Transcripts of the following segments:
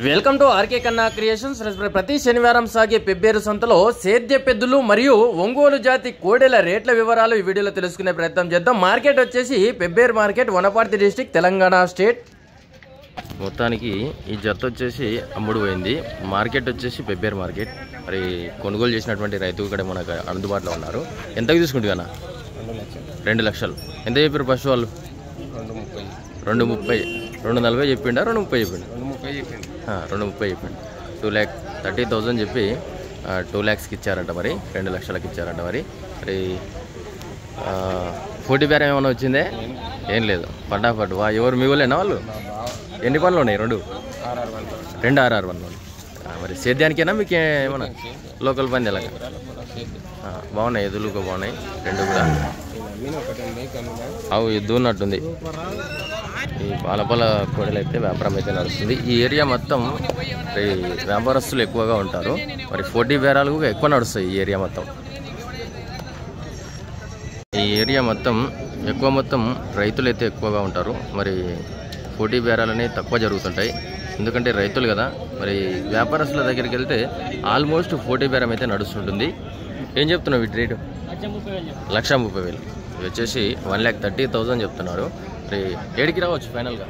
Welcome to RK కన్నా creations. ప్రతి శనివారం సాగే పెబ్బేరు సంతలో సేద్య పెద్దులు మరియు ఒంగోలు జాతి కోడెల రేట్ల వివరాలు ఈ వీడియోలో తెలుసుకునే ప్రయత్నం చేద్దాం. మార్కెట్ వచ్చేసి Pebbair market, Wanaparthy district, Telangana state. మొత్తానికి ఈ జత వచ్చేసి అమ్ముడు పోయింది. మార్కెట్ వచ్చేసి పెబ్బేరు మార్కెట్. మరి కొనుగోలు చేసినటువంటి రైతు కూడా మనకు అందుబాటులో ఉన్నారు. ఎంతకు తీసుకుంటు అన్న? 2 లక్షలు. ఎంత చెప్పారు ఫస్ట్ వాళ్ళు? 230. 240 చెప్పిండా? 230 చెప్పిండు? 230 చెప్పిండు. 2,30,000 చెప్పి 2 lakhsకి ఇచ్చారంట. మరి 2 లక్షలకి ఇచ్చారంట. మరి 40 బేరం ఏమైనా వచ్చిందే? ఏం లేదు. ఫటాఫట్ వా. ఎవరు మీ వాళ్ళేనా వాళ్ళు? ఎన్ని పనులు ఉన్నాయి? 2 6 పనులు. మరి సేద్యానికేనా మీకు ఏమన్నా లోకల్ పని ఎలాగ? బాగున్నాయి, ఎదులు బాగున్నాయి 2 కూడా. అవు ఎద్దున్నట్టుంది. ఈ పాలపాల కోడలు అయితే వ్యాపారం అయితే నడుస్తుంది. ఈ ఏరియా మొత్తం వ్యాపారస్తులు ఎక్కువగా ఉంటారు. మరి 40 బేరాలు ఎక్కువ నడుస్తాయి ఈ ఏరియా మొత్తం. ఈ ఏరియా మొత్తం రైతులు అయితే ఎక్కువగా ఉంటారు. మరి 40 బేరాలని తక్కువ జరుగుతుంటాయి. ఎందుకంటే రైతులు కదా. మరి వ్యాపారస్తుల దగ్గరికి వెళ్తే ఆల్మోస్ట్ 40 బేరం అయితే నడుస్తుంటుంది. ఏం చెప్తున్నావు వీటి రేటు? 1,30,000. ఇవి వచ్చేసి 1,30,000 చెప్తున్నారు. మరి ఏడికి రావచ్చు ఫైనల్గా?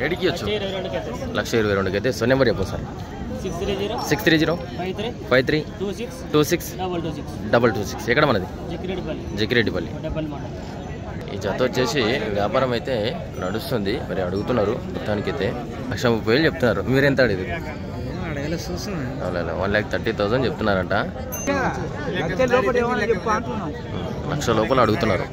ఏడికి వచ్చు? 1,22,000 అయితే. సో నెంబర్ చెప్పు సార్. 6305326226226. ఎక్కడ మనది? జకిరెడ్డిపల్లి. ఈ జత వచ్చేసి వ్యాపారం అయితే నడుస్తుంది. మరి అడుగుతున్నారు మొత్తానికైతే 1,30,000 చెప్తున్నారు. మీరు ఎంత అడిగి? 1,30,000 చెప్తున్నారంట. 1,00,000 లోపల అడుగుతున్నారు.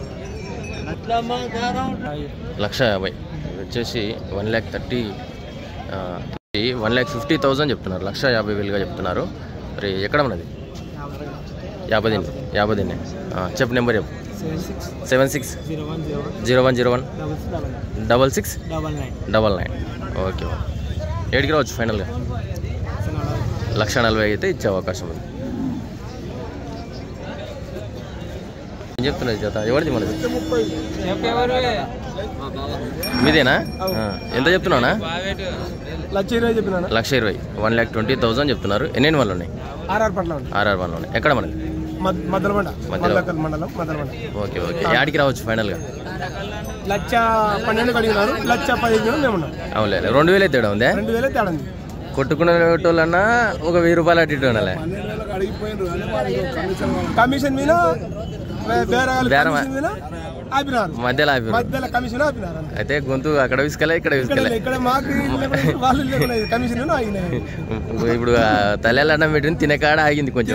1,50,000 వచ్చేసి 1,50,000 చెప్తున్నారు. 1,50,000గా చెప్తున్నారు. మరి ఎక్కడ ఉన్నది? 50. చెప్పు నెంబర్ చెప్పు. 7601016699. ఓకే. ఏడికి రావచ్చు ఫైనల్గా? 1,40,000 అయితే ఇచ్చే అవకాశం ఉంది. ఏం చెప్తున్నది జత? ఎవరిది మనది? మీదేనా? ఎంత చెప్తున్నావునా? 1,20,000. 1,20,000 చెప్తున్నారు. ఎన్ని వాళ్ళు ఉన్నాయి? 6 పనులు ఉన్నాయి. ఎక్కడ మనది? ఓకే. యాడికి రావచ్చు ఫైనల్గా? 1,12,000 అడిగినారు. 1,15,000 అవునులే. 2,000 తేడా ఉందా? 2,000 తేడా ఉంది. కొట్టుకునే వాళ్ళన్నా ఒక 1,000 రూపాయలు అటు ఇటు ఉండాలి. కమిషన్ మీద మధ్యలో అయితే గొంతు అక్కడ విసుకలే, ఇక్కడ విసుకలే. ఇప్పుడు తల్లి అన్నం పెట్టింది, తినకాడ ఆగింది కొంచెం.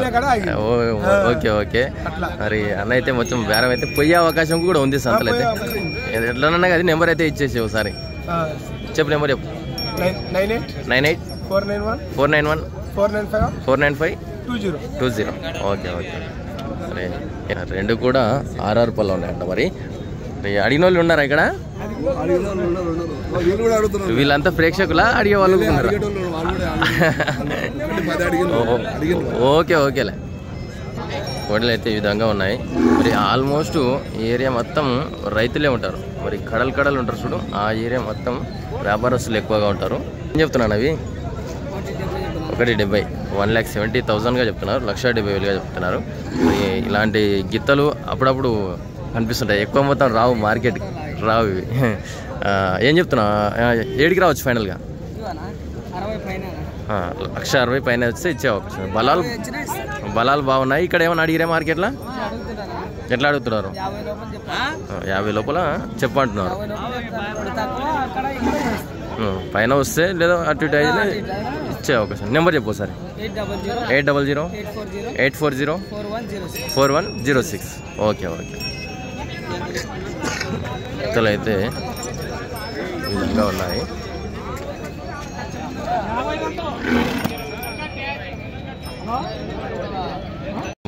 ఓకే. మరి అన్న అయితే మొత్తం బేరం అయితే పోయే అవకాశం కూడా ఉంది సంతలు అయితే. ఎట్లన్నా అది నెంబర్ అయితే ఇచ్చేసి ఒకసారి చెప్పు. నెంబర్ చెప్పు. 9849149520. ఓకే. సరే. 2 కూడా 6 పళ్ళు ఉన్నాయంట. మరి అడిగిన వాళ్ళు ఉన్నారా ఇక్కడ? వీళ్ళంతా ప్రేక్షకులా? అడిగే వాళ్ళు ఉన్నారా? ఓకేలే. కోడలు అయితే ఈ విధంగా ఉన్నాయి. మరి ఆల్మోస్ట్ ఈ ఏరియా మొత్తం రైతులే ఉంటారు. మరి కడలు ఉంటారు చూడు, ఆ ఏరియా మొత్తం వ్యాపారస్తులు ఎక్కువగా ఉంటారు. ఏం చెప్తున్నాను అవి? 1,70,000. 1,70,000గా చెప్తున్నారు. 1,70,000గా చెప్తున్నారు. ఇలాంటి గిత్తలు అప్పుడప్పుడు కనిపిస్తుంటాయి. ఎక్కువ మొత్తం రావు, మార్కెట్కి రావు ఇవి. ఏం చెప్తున్నా? ఏడికి రావచ్చు ఫైనల్గా? 1,60,000 పైన వస్తే ఇచ్చే అవకాశం. బలాలు బాగున్నాయి. ఇక్కడ ఏమైనా అడిగిరే మార్కెట్లో? ఎట్లా అడుగుతున్నారు? 50 లోపల చెప్పంటున్నారు. పైన వస్తే లేదా అటు ఇటు అయితే ఇచ్చే అవకాశం. నెంబర్ చెప్పు సార్. 800-840-4106. ఓకే. ఇతలు అయితే ఈ విధంగా ఉన్నాయి.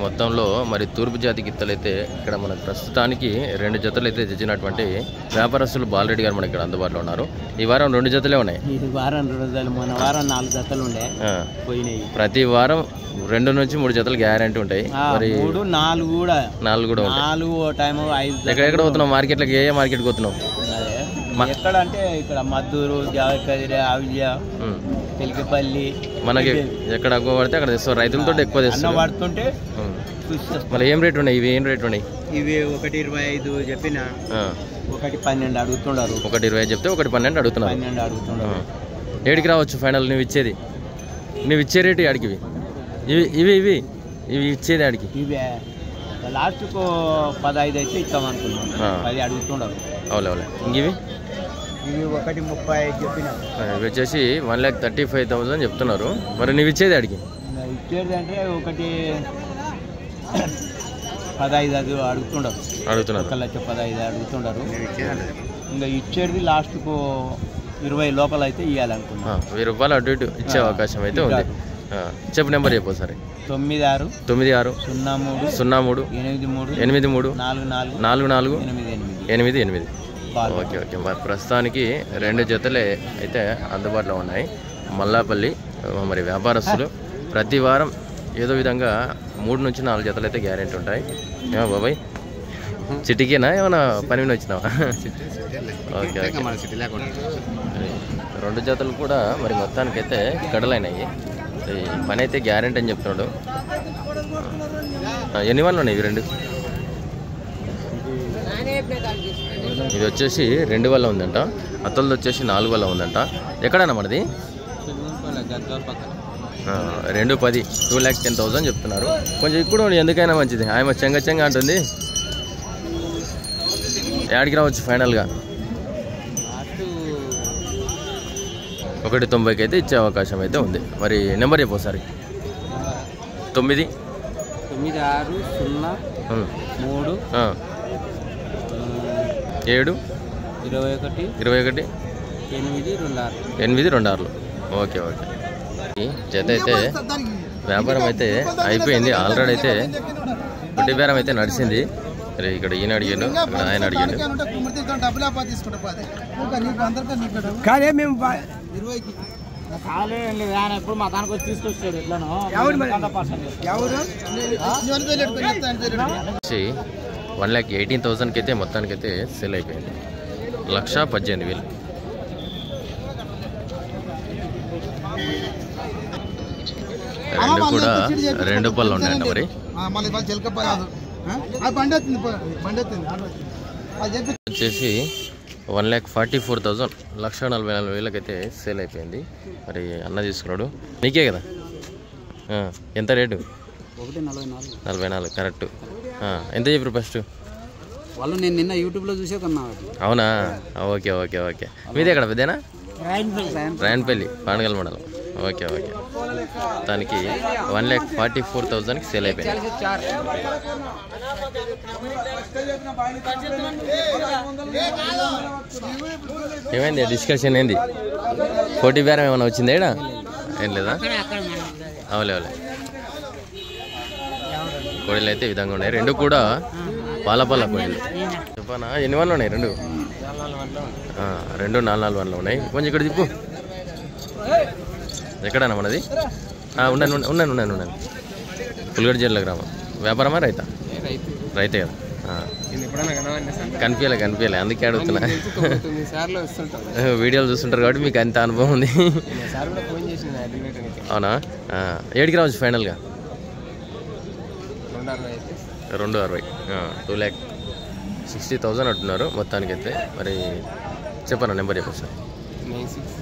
మొత్తంలో మరి తూర్పు జాతి గిత్తలు అయితే ఇక్కడ మనకు ప్రస్తుతానికి 2 జతలు అయితే తెచ్చినటువంటి వ్యాపారస్తులు బాలరెడ్డి గారు మనకి ఇక్కడ అందుబాటులో ఉన్నారు. ఈ వారం 2 జతలే ఉన్నాయి. మన వారం 4 జతలు ఉండే పోయినాయి. ప్రతి వారం 2 నుంచి 3 జతలు గ్యారెంటీ ఉంటాయి. మరి 4 కూడా ఉంటాయి. ఎక్కడెక్కడ పోతున్నావు మార్కెట్లకి? ఏ మార్కెట్కి పోతున్నావు? ఎక్కడ అంటే ఇక్కడ మద్దూరు, జావకదిరి, ఆవిజ, తెలికపల్లి, మనకి ఎక్కడ ఎక్కువ పడితే అక్కడ తెస్తారు. రైతులతో ఎక్కువ తెస్తారు. పడుతుంటే మళ్ళీ ఏం రేట్ ఉన్నాయి? ఇవి ఏం రేట్ ఉన్నాయి? ఇవి 1.25 చెప్పిన 1.12 అడుగుతున్నారు. 1.20 చెప్తే 1.12 అడుగుతున్నారు. 12 అడుగుతున్నారు. ఏడికి రావచ్చు ఫైనల్ నువ్వు ఇచ్చేది? నువ్వు ఇచ్చే రేటు ఆడికి ఇవి ఇవి ఇవి ఇవి ఇవి ఇచ్చేది ఆడికి? ఇవి లాస్ట్కు 15 అయితే ఇస్తామనుకున్నాం. 10 అడుగుతున్నారు. అవులే అవులే. ఇంక ఇవి 1.35 చెప్పిన. ఇవి వచ్చేసి 1,35,000 చెప్తున్నారు. మరి నువ్వు ఇచ్చేది ఆడికి? ఇచ్చేది అంటే 1.15 అడుగుతున్నారు. 1,15,000 అడుగుతున్నారు. ఇంకా ఇచ్చేది లాస్ట్కు 20 లోపల అయితే ఇవ్వాలనుకున్నాం. 1000 రూపాయలు అటు ఇటు ఇచ్చే అవకాశం అయితే ఉంది. చెప్పు నెంబర్ చెప్పు సరే. 96 93 03 83 44 88. 88. Okay okay. మరి ప్రస్తుతానికి 2 జతలే అయితే అందుబాటులో ఉన్నాయి. మల్లాపల్లి మరి వ్యాపారస్తులు ప్రతి వారం ఏదో విధంగా 3 నుంచి 4 జతలు అయితే గ్యారెంటీ ఉంటాయి. ఏమో బాబాయ్ సిటీకేనా ఏమైనా పని మీద వచ్చినావా? Okay okay. 2 జతలు కూడా మరి మొత్తానికైతే కడలైనాయి. ఈ పని అయితే గ్యారెంటీ అని చెప్తున్నాడు. ఎన్ని వాళ్ళు ఉన్నాయి ఇవి 2? ఇది వచ్చేసి 2 వల్ల ఉందంట. అత్తలది వచ్చేసి 4 వల్ల ఉందంట. ఎక్కడన్నా మనది? 210 2,10,000 చెప్తున్నారు. కొంచెం ఇప్పుడు ఎందుకైనా మంచిది. ఆయన చెంగ అంటుంది. యాడికి రావచ్చు ఫైనల్గా? 1.90కి అయితే ఇచ్చే అవకాశం అయితే ఉంది. మరి నెంబర్ చెప్పు ఒకసారి. 9 96 03 7 21 826. Okay okay. జత అయితే వ్యాపారం అయితే అయిపోయింది ఆల్రెడీ. అయితే గుడ్డి బేరం అయితే నడిచింది. మరి ఇక్కడ ఈయన అడిగాడు, ఇక్కడ ఆయన అడిగాడు. కానీ మేము ఇప్పుడు మా దానికి వచ్చి తీసుకొచ్చాడు. 1,18,000కి అయితే మొత్తానికైతే సేల్ అయిపోయింది. 1,18,000. రెండు కూడా 2 పళ్ళు ఉన్నాయంట. మరి వచ్చేసి 1,44,000 1,44,000 అయితే సేల్ అయిపోయింది. మరి అన్న తీసుకున్నాడు. నీకే కదా? ఎంత రేటు? 44 కరెక్ట్. ఎంత చెప్పారు ఫస్ట్ వాళ్ళు? నేను నిన్న యూట్యూబ్లో చూసే కొన్నా. అవునా? Okay okay okay. మీది ఎక్కడ పెద్దనా? రాయన్పల్లి పానగల్ మండలం. Okay okay. దానికి 1,44,000కి సేల్ అయిపోయింది. ఏమైంది డిస్కషన్? ఏంది పోటీ బేరం ఏమైనా వచ్చింది? ఏడా ఏం లేదా? అవులే అవులే. కోడీలు అయితే ఈ విధంగా ఉన్నాయి. 2 కూడా పాల కోడీలు. చెప్పనా ఎన్ని వన్లు ఉన్నాయి? 2 4 వన్లు ఉన్నాయి. కొంచెం ఇక్కడ తిప్పు. ఎక్కడన్నా మనది? ఉన్నాను. పులిగడ్డ జిల్లా గ్రామం. వ్యాపారమా రైతా? రైతే కదా. కనిపించలే అందుకే అడుగుతున్నా. వీడియోలు చూస్తుంటారు కాబట్టి మీకు అంత అనుభవం ఉంది. అవునా? ఏడికి రావచ్చు ఫైనల్గా? 260. 2,60,000 అంటున్నారు మొత్తానికైతే. మరి చెప్పనా నెంబర్ చెప్పండి సార్.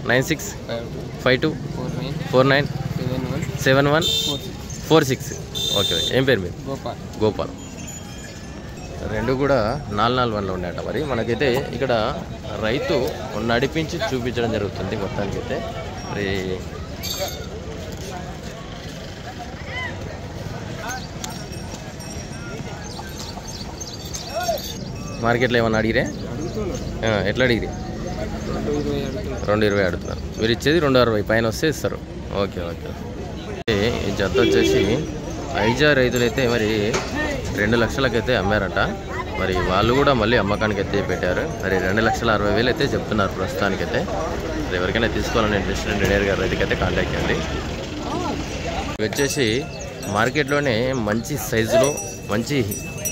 9652497146. ఓకే. ఏం పేరు మీరు? గోపాల్. 2 కూడా 4 వన్లు ఉన్నాయట. మరి మనకైతే ఇక్కడ రైతు నడిపించి చూపించడం జరుగుతుంది మొత్తానికైతే. మరి మార్కెట్లో ఏమన్నా అడిగిరే? ఎట్లా అడిగిరి? 220 అడుగుతున్నారు. మీరు ఇచ్చేది 260 పైన వస్తే ఇస్తారు. Okay okay. ఈ జత వచ్చేసి ఐజా రైతులైతే మరి 2 లక్షలకైతే అమ్మారట. మరి వాళ్ళు కూడా మళ్ళీ అమ్మకానికి అయితే పెట్టారు. మరి 2,60,000 అయితే చెప్తున్నారు ప్రస్తుతానికైతే. మరి ఎవరికైనా తీసుకోవాలని ఇంట్రెస్ట్ రెడీ గారు రైతుకైతే కాంటాక్ట్ చేయండి. ఇవి వచ్చేసి మార్కెట్లోనే మంచి సైజులో మంచి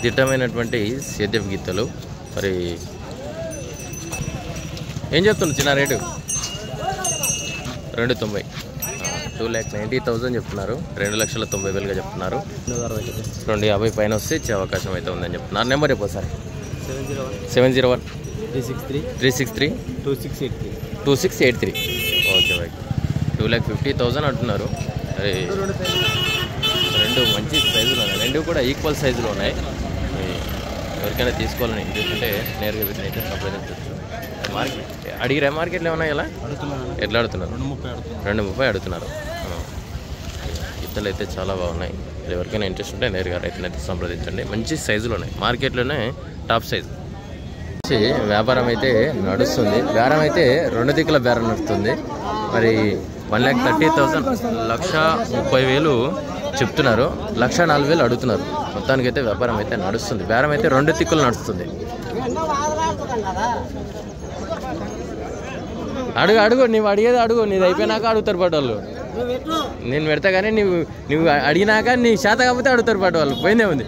దిట్టమైనటువంటి సేద్యపు గిత్తలు. మరి ఏం చెప్తున్నావు చిన్న రేటు? 290. 2,90,000 చెప్తున్నారు. 2,90,000గా చెప్తున్నారు. 250 పైన వస్తే ఇచ్చే అవకాశం అయితే ఉందని చెప్తున్నారు. నెంబర్ చెప్పు సార్. 701 363 2683. Okay bye. 2,50,000 అంటున్నారు. అరే రెండు మంచి సైజులో ఉన్నాయి, రెండు కూడా ఈక్వల్ సైజులో ఉన్నాయి. ఎవరికైనా తీసుకోవాలని ఇంట్రెస్ట్ ఉంటే నేరుగా వీటిని అయితే సంప్రదించవచ్చు. మార్కెట్ అడిగిరా? మార్కెట్లో ఏమన్నా ఇలా ఎట్లా అడుగుతున్నారు? 230 అడుగుతున్నారు. ఇతలు అయితే చాలా బాగున్నాయి. ఎవరికైనా ఇంట్రెస్ట్ ఉంటే నేరుగా రైతునైతే సంప్రదించండి. మంచి సైజులో ఉన్నాయి, మార్కెట్లోనే టాప్ సైజు. వ్యాపారం అయితే నడుస్తుంది. బేరం అయితే 2 దిక్కుల బేరం నడుస్తుంది. మరి 1,30,000 1,30,000 చెప్తున్నారు. 1,04,000 అడుగుతున్నారు. మొత్తానికైతే వ్యాపారం అయితే నడుస్తుంది. బేరం అయితే 2 దిక్కులు నడుస్తుంది. అడుగు నువ్వు అడిగేది అడుగు, నీది అయిపోయినాక అడుగుతారు పాటు వాళ్ళు. నేను పెడతా కానీ నువ్వు అడిగినాక నీ శాత కాకపోతే అడుగుతారు పాటు వాళ్ళు. పోయిందే ఉంది.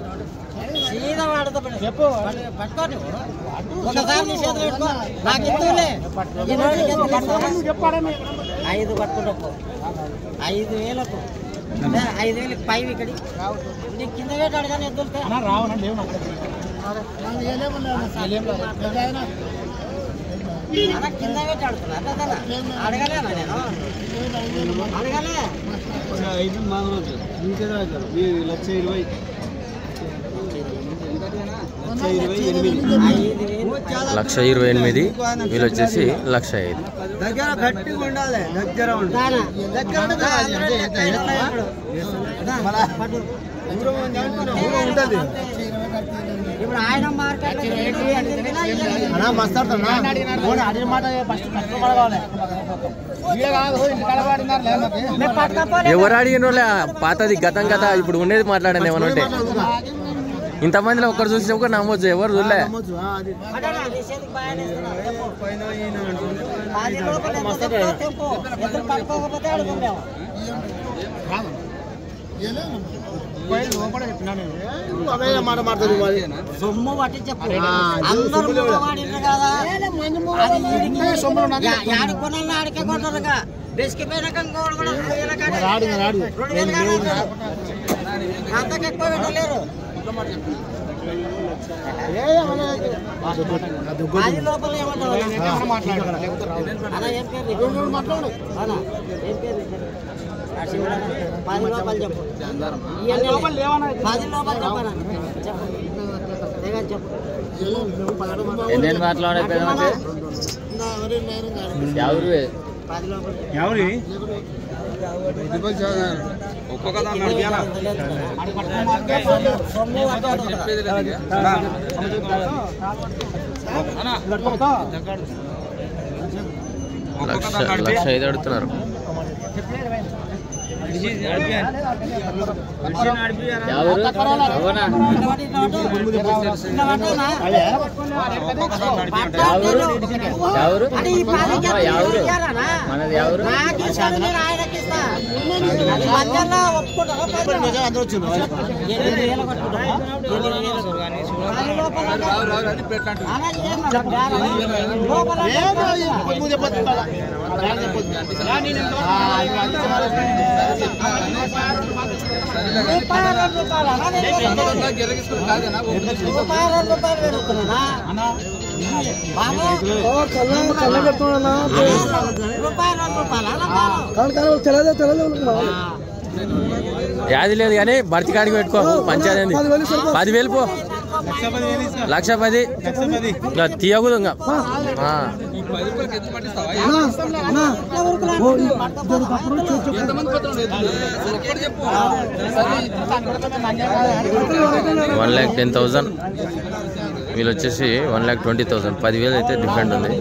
లక్ష 28 వీళ్ళు వచ్చేసి 1,05,000. ఇప్పుడు ఆయన ఎవరు అడిగిన వాళ్ళే పాతది గతం కదా, ఇప్పుడు ఉండేది మాట్లాడండి. ఏమన్నా ఉంటే ఇంతమందిలో ఒకరు చూసి ఒకరు నమ్మొచ్చు. ఎవరు చూడలే. సొమ్ము పట్టి చెప్పు. అందరూ ఆడుకున్నా ఆడికే కొట్టరుగా బెసికిపోయినాక అంతకు ఎక్కువ పెట్టలేరు. అది లోపల ఏమంటారు? ఏం పేరు? 10 లోపల చెప్పు. 10 లోపల చెప్పనా? చెప్పు. ఎన్ని మాట్లాడే లక్ష 5 అడుగుతున్నారు. యాది లేదు కానీ భర్తీ కాడికి పెట్టుకో. పంచాయతీ 10,000 పో. 1,10,000 తీయకూడదు. ఇంకా 1,10,000 వీళ్ళు వచ్చేసి 1,20,000. 10,000 అయితే డిఫరెంట్ ఉంది.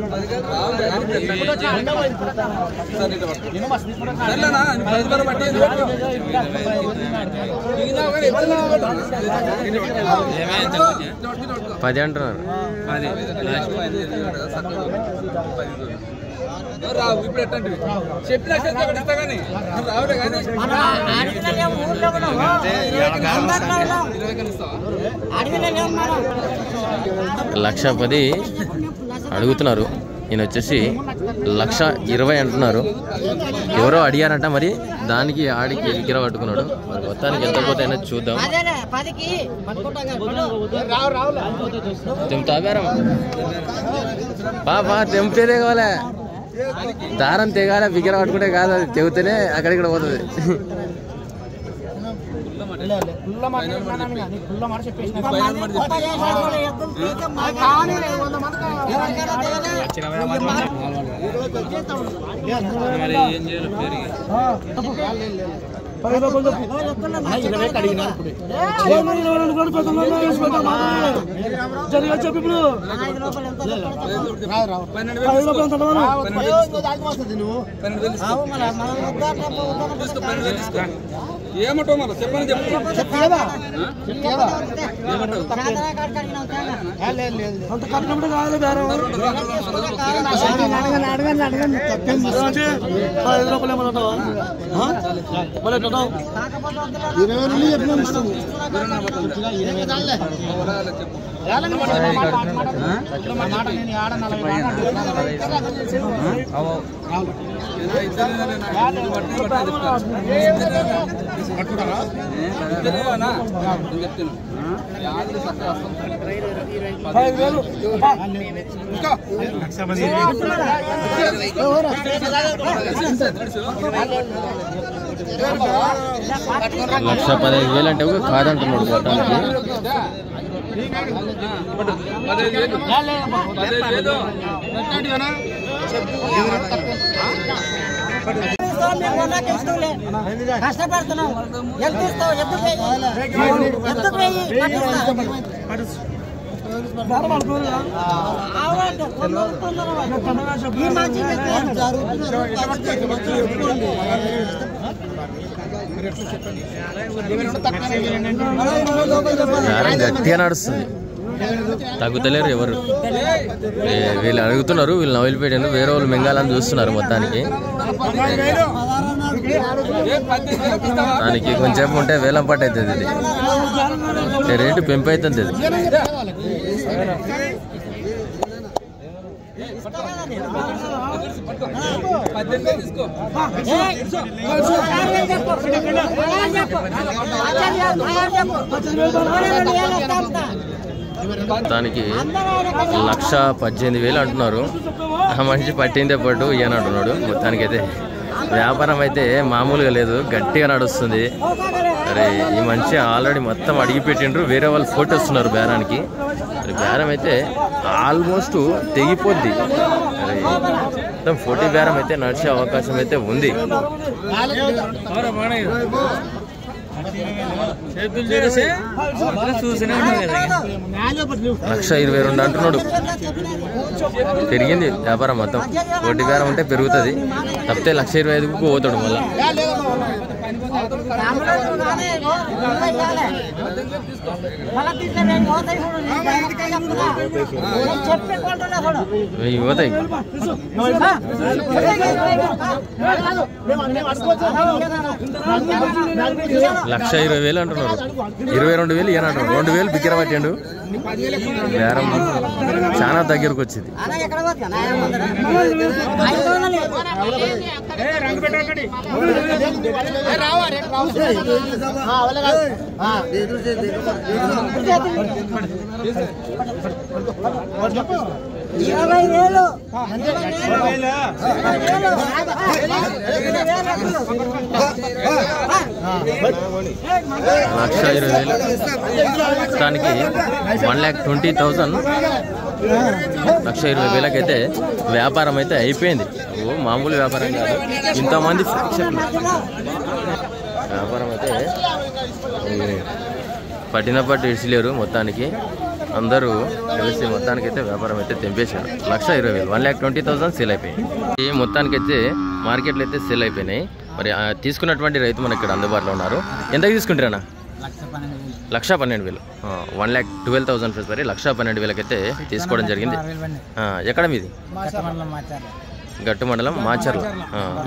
పది అంటున్నారు. లక్ష 10 అడుగుతున్నారు. ఈయన వచ్చేసి 1,20,000 అంటున్నారు. ఎవరో అడిగారంట, మరి దానికి ఆడికి ఎగిర పట్టుకున్నాడు. మరి మొత్తానికి ఎంత పోతాయినా చూద్దాం. తెంపుతావారా పాపా? తెంపేదే కావాలే, దారం తెగాల, బిగిర పట్టుకుంటే కాదు, అది తెగితేనే అక్కడిక్కడ పోతుంది. ఏమంటావు మన చెప్పని లక్ష 15,000 అంటే కాదంటున్నాడు. కష్టపడుతున్నావు, ఎంత ఇస్తావు? గట్టిగా నడుస్తుంది, తగ్గుతలేరు ఎవరు. వీళ్ళు అడుగుతున్నారు, వీళ్ళు నవలిపేటను వేరే వాళ్ళు మింగాలని చూస్తున్నారు. మొత్తానికి దానికి కొంచెం ఉంటే వేలం పాటు అవుతుంది. ఇది రేటు పెంపు అవుతుంది. ఇది దానికి 1,18,000 అంటున్నారు. ఆ మనిషి పట్టిందే పట్టు ఈయన అంటున్నాడు. మొత్తానికి అయితే వ్యాపారం అయితే మామూలుగా లేదు, గట్టిగా నడుస్తుంది. అరే ఈ మనిషి ఆల్రెడీ మొత్తం అడిగి పెట్టిండ్రు, వేరే వాళ్ళు ఫోటో వస్తున్నారు బేరానికి. బేరం అయితే ఆల్మోస్ట్ తెగిపోద్ది. అరే మొత్తం 40 బేరం అయితే నడిచే అవకాశం అయితే ఉంది. 1,22,000 అంటున్నాడు. పెరిగింది వ్యాపారం మొత్తం. 40 బేరం ఉంటే పెరుగుతుంది, తప్పితే 1,25,000కు పోతాడు మళ్ళా. పోతాయి 1,20,000 అంటున్నారు. 22,000 ఇయ్యను అంటున్నాడు. 2,000 బిగ్గర పట్టిండు. బేరం చాలా దగ్గరకు వచ్చింది. లక్ష 20,000 దానికి 1,20,000. 1,20,000 అయితే వ్యాపారం అయితే అయిపోయింది. ఓ మామూలు వ్యాపారం కాదు, ఇంతమంది వ్యాపారం అయితే పట్టినప్పటి ఇడిచిలేరు. మొత్తానికి అందరూ కలిసి మొత్తానికి అయితే వ్యాపారం అయితే తెంపేశారు. 1,20,000 1,20,000 సేల్ అయిపోయింది. ఈ మొత్తానికి అయితే మార్కెట్లో అయితే సేల్ అయిపోయినాయి. మరి తీసుకున్నటువంటి రైతు మనకి ఇక్కడ అందుబాటులో ఉన్నారు. ఎంతకు తీసుకుంటారన్నా? 1,12,000. 1,12,000 ఫీస్ మరి 1,12,000 అయితే తీసుకోవడం జరిగింది. ఎక్కడ మీది? గట్టు మండలం మాచర్ల.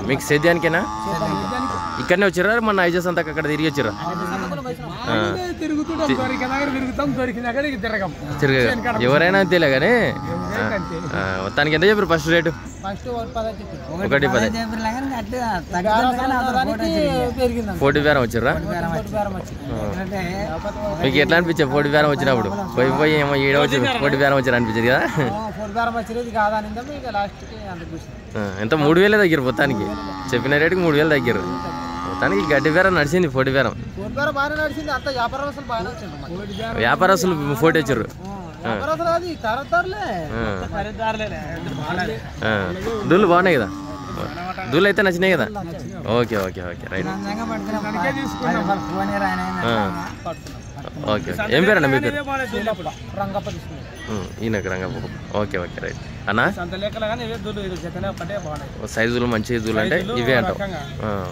మీకు సేద్యానికేనా? ఇక్కడనే వచ్చిర్రా? మన ఐజెస్ అంతా అక్కడ తిరిగి వచ్చిర్రా? ఎవరైనా అంతేలే కానీ మొత్తానికి ఎంత చెప్పారు ఫస్ట్ రేటు? ఫస్ట్ 1.10 1.10. 40 బేరం వచ్చిర్రా? మీకు ఎట్లా అనిపించే 40 బేరం వచ్చినప్పుడు? పోయి ఏమో 7 వచ్చి 40 బేరం వచ్చారు అనిపించింది కదా? ఎంత 3,000 తగ్గారు మొత్తానికి, చెప్పిన రేటుకి 3,000 తగ్గారు మొత్తానికి. గడ్డి బేరం నడిచింది, 40 బేరం. వ్యాపారస్తులు 40 వచ్చారు. దూళ్ళు బాగున్నాయి కదా? దూళ్ళు అయితే నచ్చినాయి కదా? Okay okay okay right. Okay ఏం పేరన్నా మీ పేరు? ఈయనకు రంగప్ప. ఓకే ఓకే రైట్ అన్నా. సైజులు మంచి సైజులు అంటే ఇవే అంటావు?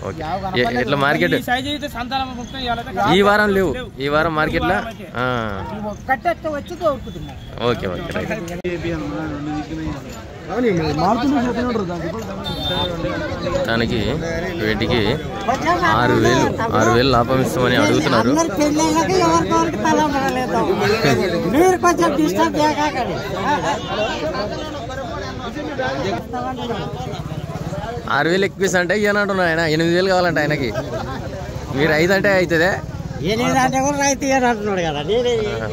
ఓకే. ఎట్లా మార్కెట్ ఈ వారం లేవు? ఈ వారం మార్కెట్లో ఓకే ఓకే రైట్. దానికి వీటికి 6,000 లాభం ఇస్తామని అడుగుతున్నారు. 6,000 ఎక్కువ అంటే ఇయ్యని అంటున్నాడు ఆయన. 8,000 కావాలంటే ఆయనకి. మీరు 5 అంటే అవుతుందే.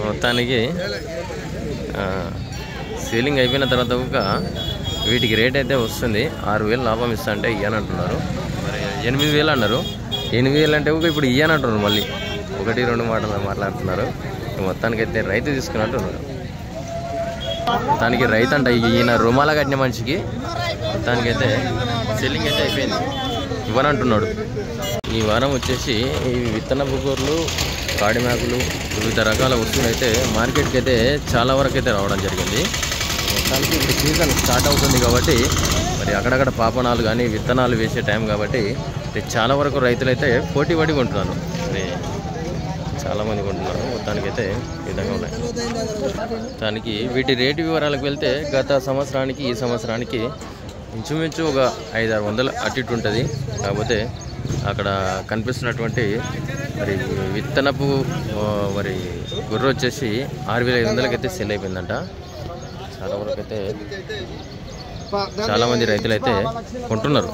మొత్తానికి సీలింగ్ అయిపోయిన తర్వాత ఒక వీటికి రేట్ అయితే వస్తుంది. 6,000 లాభం ఇస్తా అంటే ఇయ్యని అంటున్నారు. మరి 8,000 అన్నారు. 8,000 అంటే ఒక ఇప్పుడు ఇయ్యని అంటున్నారు. మళ్ళీ 1-2 మాటలు మాట్లాడుతున్నారు. మొత్తానికి అయితే రైతు తీసుకున్నట్టున్నారు. మొత్తానికి రైతు అంట ఈయన రుమాల కట్టిన మనిషికి. మొత్తానికైతే సెల్లింగ్ అయితే అయిపోయింది, ఇవ్వనంటున్నాడు. ఈ వారం వచ్చేసి ఈ విత్తనపు కూరలు, కాడి మేకలు, వివిధ రకాల వస్తువులు అయితే మార్కెట్కి అయితే చాలా వరకు అయితే రావడం జరిగింది. మొత్తానికి ఇప్పుడు సీజన్ స్టార్ట్ అవుతుంది కాబట్టి మరి అక్కడక్కడ పాపనాలు కానీ విత్తనాలు వేసే టైం కాబట్టి చాలా వరకు రైతులు అయితే పోటీ పడి కొంటున్నారు. మరి చాలామంది కొంటున్నారు. మొత్తానికైతే ఈ విధంగా ఉన్నాయి. దానికి వీటి రేటు వివరాలకు వెళ్తే గత సంవత్సరానికి ఈ సంవత్సరానికి ఇంచుమించు ఒక 500-600 అటు ఇటు ఉంటుంది. కాకపోతే అక్కడ కనిపిస్తున్నటువంటి మరి విత్తనపు మరి గుర్ర వచ్చేసి 6,500 అయితే సెల్ అయిపోయిందంట. చాలా వరకు అయితే చాలామంది రైతులు అయితే కొంటున్నారు.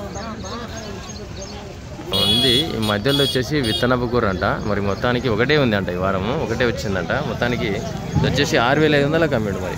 ఉంది ఈ మధ్యలో వచ్చేసి విత్తనపు కూర అంట. మరి మొత్తానికి ఒకటే ఉంది అంట. ఈ వారము ఒకటే వచ్చిందంట. మొత్తానికి వచ్చేసి 6,500 అమ్మాడు మరి.